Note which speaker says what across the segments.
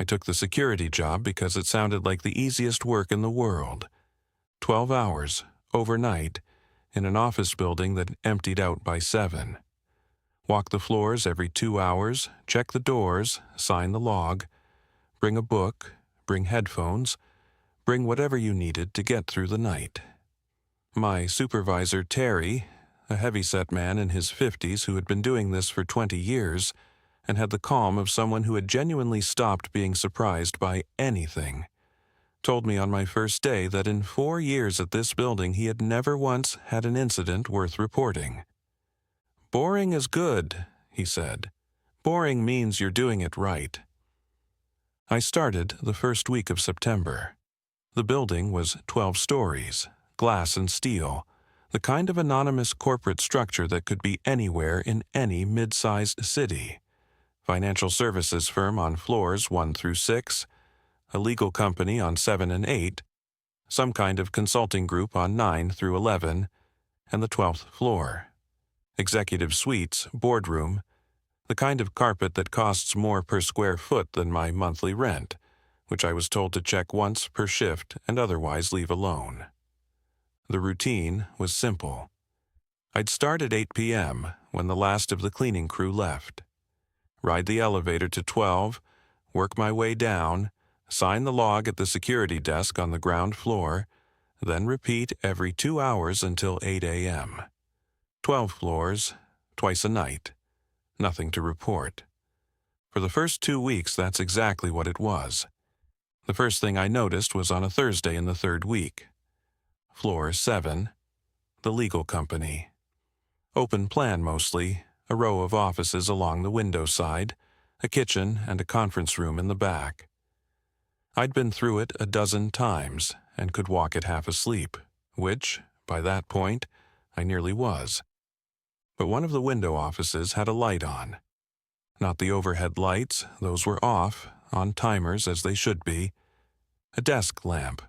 Speaker 1: I took the security job because it sounded like the easiest work in the world. 12 hours, overnight, in an office building that emptied out by 7. Walk the floors every 2 hours, check the doors, sign the log, bring a book, bring headphones, bring whatever you needed to get through the night. My supervisor, Terry, a heavyset man in his 50s who had been doing this for 20 years and had the calm of someone who had genuinely stopped being surprised by anything, told me on my first day that in 4 years at this building he had never once had an incident worth reporting. "Boring is good," he said. "Boring means you're doing it right." I started the first week of September. The building was 12 stories, glass and steel, the kind of anonymous corporate structure that could be anywhere in any mid-sized city. Financial services firm on floors 1 through 6, a legal company on 7 and 8, some kind of consulting group on 9 through 11, and the 12th floor. Executive suites, boardroom, the kind of carpet that costs more per square foot than my monthly rent, which I was told to check once per shift and otherwise leave alone. The routine was simple. I'd start at 8 p.m. when the last of the cleaning crew left. Ride the elevator to 12, work my way down, sign the log at the security desk on the ground floor, then repeat every 2 hours until 8 a.m. 12 floors, twice a night. Nothing to report. For the first 2 weeks, that's exactly what it was. The first thing I noticed was on a Thursday in the 3rd week. Floor 7, the legal company. Open plan mostly, a row of offices along the window side, a kitchen and a conference room in the back. I'd been through it a dozen times and could walk it half asleep, which, by that point, I nearly was. But one of the window offices had a light on. Not the overhead lights, those were off, on timers as they should be. A desk lamp.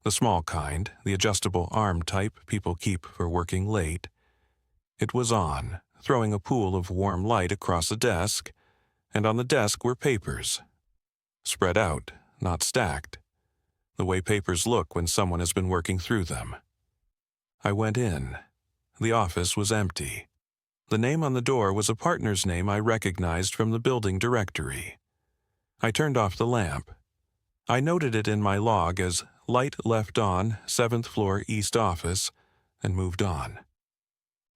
Speaker 1: The small kind, the adjustable arm type people keep for working late. It was on, throwing a pool of warm light across a desk, and on the desk were papers. Spread out, not stacked. The way papers look when someone has been working through them. I went in. The office was empty. The name on the door was a partner's name I recognized from the building directory. I turned off the lamp. I noted it in my log as light left on, 7th floor east office, and moved on.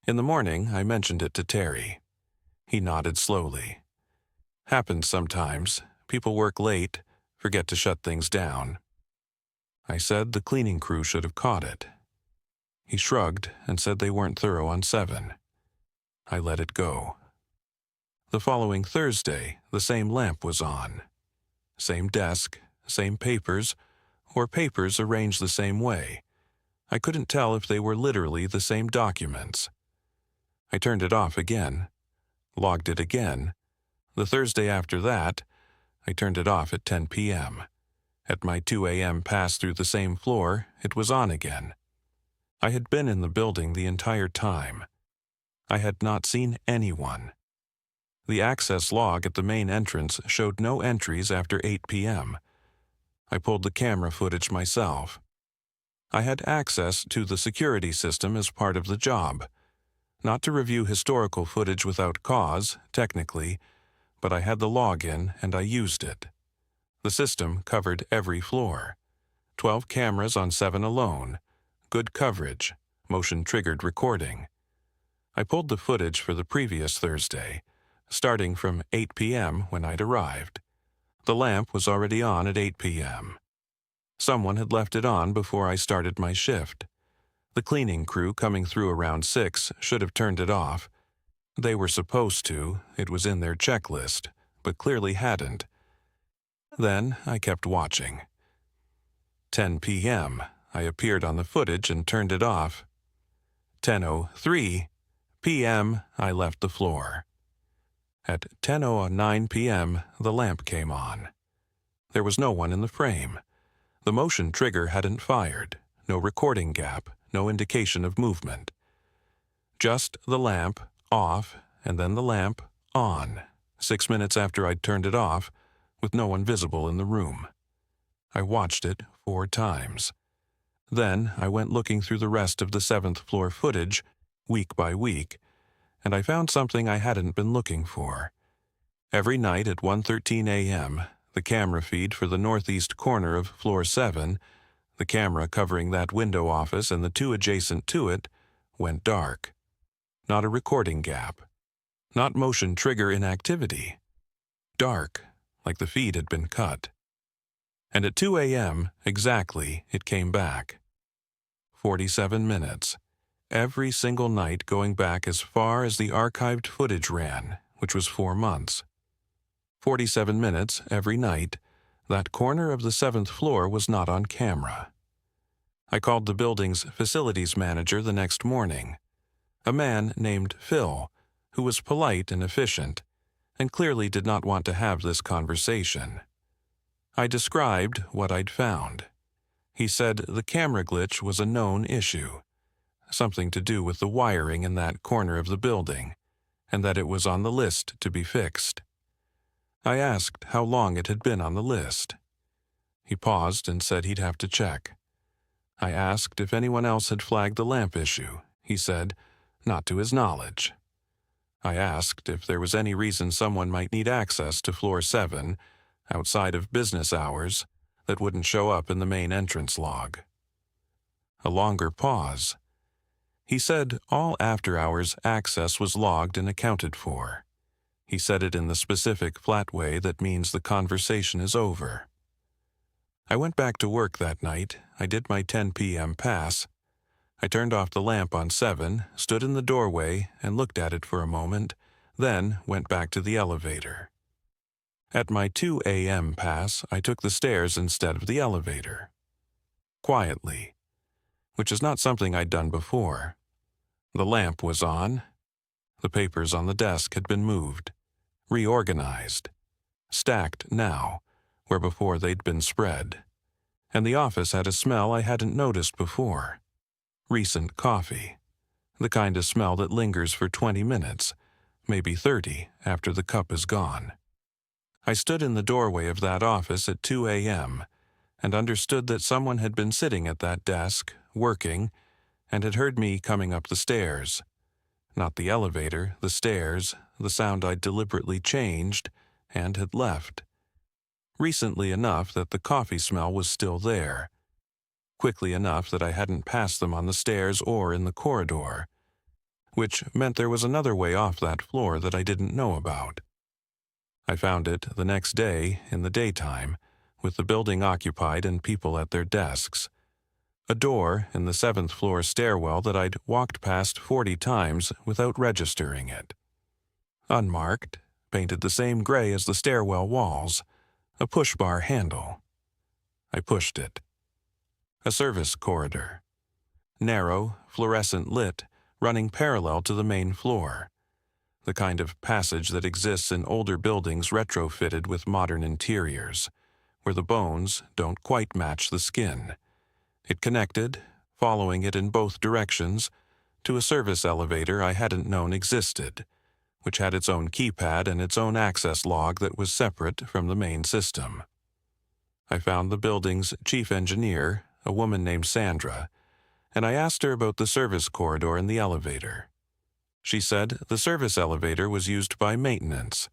Speaker 1: In the morning, I mentioned it to Terry. He nodded slowly. Happens sometimes. People work late, forget to shut things down. I said the cleaning crew should have caught it. He shrugged and said they weren't thorough on 7. I let it go. The following Thursday, the same lamp was on. Same desk, same papers, or papers arranged the same way. I couldn't tell if they were literally the same documents. I turned it off again, logged it again. The Thursday after that, I turned it off at 10 p.m. At my 2 a.m. pass through the same floor, it was on again. I had been in the building the entire time. I had not seen anyone. The access log at the main entrance showed no entries after 8 p.m. I pulled the camera footage myself. I had access to the security system as part of the job. Not to review historical footage without cause, technically, but I had the login and I used it. The system covered every floor. 12 cameras on 7 alone. Good coverage, motion-triggered recording. I pulled the footage for the previous Thursday, starting from 8 p.m. when I'd arrived. The lamp was already on at 8 p.m. Someone had left it on before I started my shift. The cleaning crew coming through around 6 should have turned it off. They were supposed to, it was in their checklist, but clearly hadn't. Then I kept watching. 10 p.m. I appeared on the footage and turned it off. 10:03 p.m. I left the floor. At 10:09 p.m. the lamp came on. There was no one in the frame. The motion trigger hadn't fired, no recording gap, no indication of movement. Just the lamp off and then the lamp on. 6 minutes after I'd turned it off, with no one visible in the room. I watched it 4 times. Then I went looking through the rest of the 7th floor footage, week by week, and I found something I hadn't been looking for. Every night at 1:13 a.m., the camera feed for the northeast corner of floor 7, the camera covering that window office and the 2 adjacent to it, went dark. Not a recording gap. Not motion trigger inactivity. Dark, like the feed had been cut. And at 2 a.m. exactly, it came back. 47 minutes. Every single night going back as far as the archived footage ran, which was 4 months. 47 minutes every night, that corner of the 7th floor was not on camera. I called the building's facilities manager the next morning, a man named Phil, who was polite and efficient, and clearly did not want to have this conversation. I described what I'd found. He said the camera glitch was a known issue, something to do with the wiring in that corner of the building, and that it was on the list to be fixed. I asked how long it had been on the list. He paused and said he'd have to check. I asked if anyone else had flagged the lamp issue. He said, not to his knowledge. I asked if there was any reason someone might need access to floor 7, outside of business hours, that wouldn't show up in the main entrance log. A longer pause. He said all after-hours access was logged and accounted for. He said it in the specific flat way that means the conversation is over. I went back to work that night. I did my 10 p.m. pass. I turned off the lamp on 7, stood in the doorway and looked at it for a moment, then went back to the elevator. At my 2 a.m. pass, I took the stairs instead of the elevator. Quietly, which is not something I'd done before. The lamp was on. The papers on the desk had been moved, reorganized, stacked now, where before they'd been spread. And the office had a smell I hadn't noticed before. Recent coffee. The kind of smell that lingers for 20 minutes, maybe 30, after the cup is gone. I stood in the doorway of that office at 2 a.m. and understood that someone had been sitting at that desk, working, and had heard me coming up the stairs. Not the elevator, the stairs, the sound I'd deliberately changed, and had left. Recently enough that the coffee smell was still there. Quickly enough that I hadn't passed them on the stairs or in the corridor, which meant there was another way off that floor that I didn't know about. I found it the next day in the daytime, with the building occupied and people at their desks. A door in the 7th floor stairwell that I'd walked past 40 times without registering it. Unmarked, painted the same gray as the stairwell walls, a push-bar handle. I pushed it. A service corridor. Narrow, fluorescent lit, running parallel to the main floor. The kind of passage that exists in older buildings retrofitted with modern interiors, where the bones don't quite match the skin. It connected, following it in both directions, to a service elevator I hadn't known existed, which had its own keypad and its own access log that was separate from the main system. I found the building's chief engineer, a woman named Sandra, and I asked her about the service corridor and the elevator. She said the service elevator was used by maintenance,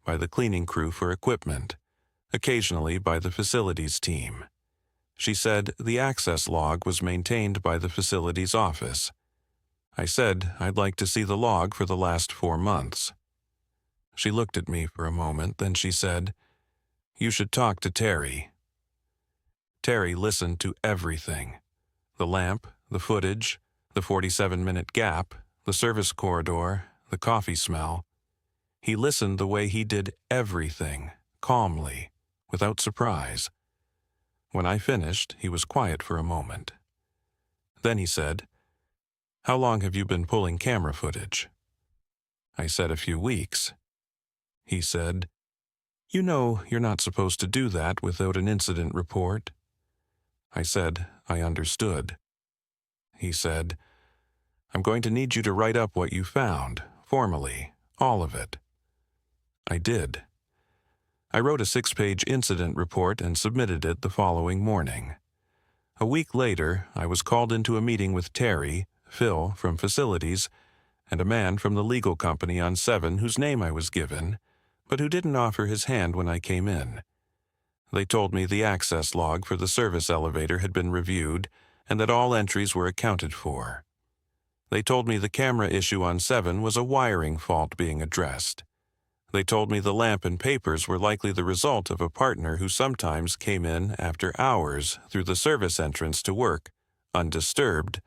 Speaker 1: by the cleaning crew for equipment, occasionally by the facilities team. She said the access log was maintained by the facilities office. I said I'd like to see the log for the last 4 months. She looked at me for a moment, then she said, "You should talk to Terry." Terry listened to everything. The lamp, the footage, the 47-minute gap, the service corridor, the coffee smell. He listened the way he did everything, calmly, without surprise. When I finished, he was quiet for a moment. Then he said, "How long have you been pulling camera footage?" I said a few weeks. He said, "You know you're not supposed to do that without an incident report." I said I understood. He said, "I'm going to need you to write up what you found, formally, all of it." I did. I wrote a 6-page incident report and submitted it the following morning. A week later, I was called into a meeting with Terry, Phil from facilities, and a man from the legal company on 7 whose name I was given, but who didn't offer his hand when I came in. They told me the access log for the service elevator had been reviewed and that all entries were accounted for. They told me the camera issue on 7 was a wiring fault being addressed. They told me the lamp and papers were likely the result of a partner who sometimes came in after hours through the service entrance to work, undisturbed,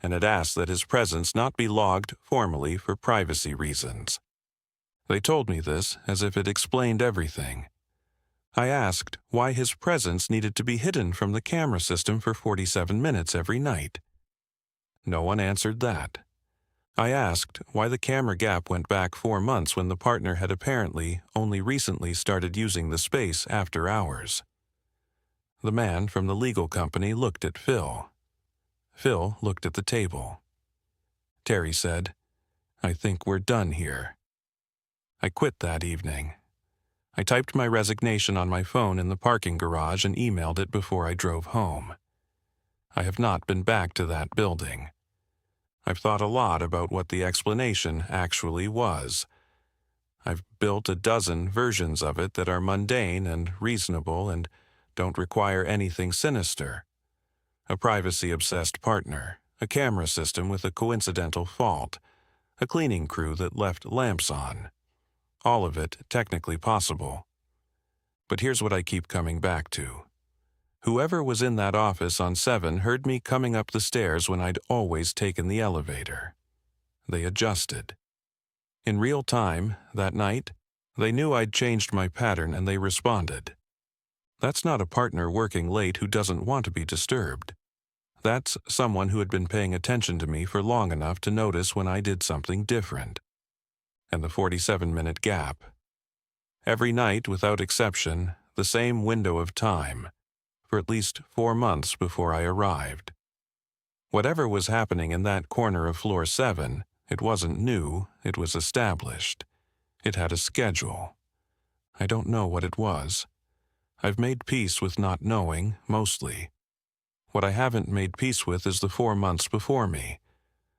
Speaker 1: and had asked that his presence not be logged formally for privacy reasons. They told me this as if it explained everything. I asked why his presence needed to be hidden from the camera system for 47 minutes every night. No one answered that. I asked why the camera gap went back 4 months when the partner had apparently only recently started using the space after hours. The man from the legal company looked at Phil. Phil looked at the table. Terry said, "I think we're done here." I quit that evening. I typed my resignation on my phone in the parking garage and emailed it before I drove home. I have not been back to that building. I've thought a lot about what the explanation actually was. I've built a dozen versions of it that are mundane and reasonable and don't require anything sinister. A privacy-obsessed partner, a camera system with a coincidental fault, a cleaning crew that left lamps on. All of it technically possible. But here's what I keep coming back to. Whoever was in that office on 7 heard me coming up the stairs when I'd always taken the elevator. They adjusted. In real time, that night, they knew I'd changed my pattern and they responded. That's not a partner working late who doesn't want to be disturbed. That's someone who had been paying attention to me for long enough to notice when I did something different. And the 47-minute gap. Every night, without exception, the same window of time, for at least 4 months before I arrived. Whatever was happening in that corner of floor 7, it wasn't new, it was established. It had a schedule. I don't know what it was. I've made peace with not knowing, mostly. What I haven't made peace with is the 4 months before me.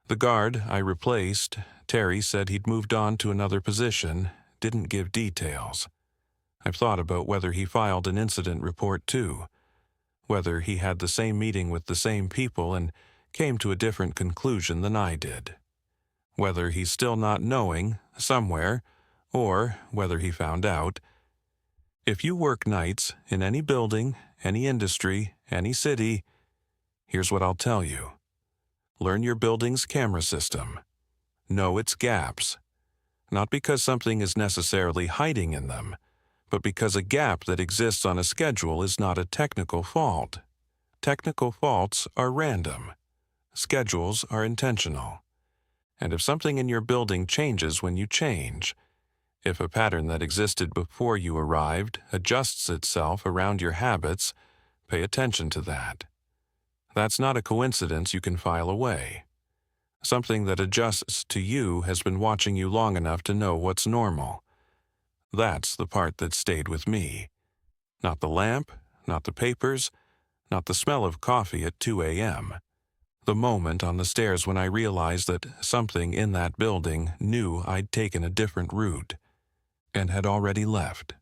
Speaker 1: The guard I replaced, Terry said he'd moved on to another position, didn't give details. I've thought about whether he filed an incident report too, whether he had the same meeting with the same people and came to a different conclusion than I did, whether he's still not knowing, somewhere, or whether he found out. If you work nights in any building, any industry, any city, here's what I'll tell you. Learn your building's camera system. Know its gaps. Not because something is necessarily hiding in them, but because a gap that exists on a schedule is not a technical fault. Technical faults are random. Schedules are intentional. And if something in your building changes when you change, if a pattern that existed before you arrived adjusts itself around your habits, pay attention to that. That's not a coincidence you can file away. Something that adjusts to you has been watching you long enough to know what's normal. That's the part that stayed with me. Not the lamp, not the papers, not the smell of coffee at 2 a.m. The moment on the stairs when I realized that something in that building knew I'd taken a different route and had already left.